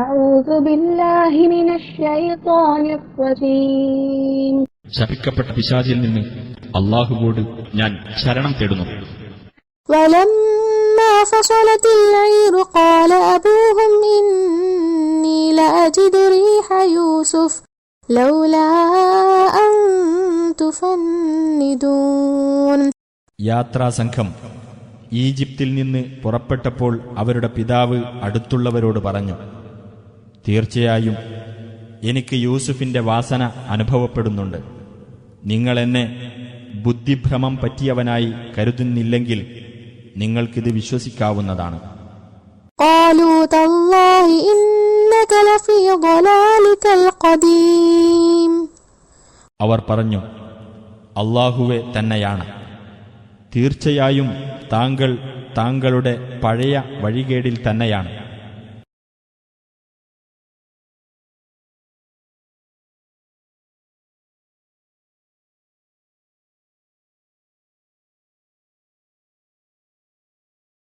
അഊദു ബില്ലാഹി മിനശ് ശൈത്വാനിർ റജീം. ശപിക്കപ്പെട്ട പിശാചിൽ നിന്ന് അല്ലാഹുവോട് ഞാൻ ശരണം തേടുന്നു. വലമ്മാ ഫസലത്തിൽ ഐറു ഖാല അബൂഹും ഇന്നി ലഅജിദു റീഹ യൂസുഫ് ലൗലാ അൻ തുഫന്നിദൂൻ. യാത്രാസംഘം ഈജിപ്തിൽ നിന്ന് പുറപ്പെട്ടപ്പോൾ അവരുടെ പിതാവ് അടുത്തുള്ളവരോട് പറഞ്ഞു, തീർച്ചയായും എനിക്ക് യൂസുഫിന്റെ വാസന അനുഭവപ്പെടുന്നുണ്ട്. നിങ്ങൾ എന്നെ ബുദ്ധിഭ്രമം പറ്റിയവനായി കരുതുന്നില്ലെങ്കിൽ നിങ്ങൾക്കിത് വിശ്വസിക്കാവുന്നതാണ്. ഖാലൂ തല്ലാഹി ഇന്നക ലഫീ ളലാലികൽ ഖദീം. അവർ പറഞ്ഞു, അല്ലാഹുവേ തന്നെയാണ്, തീർച്ചയായും താങ്കൾ താങ്കളുടെ പഴയ വഴികേടിൽ തന്നെയാണ്.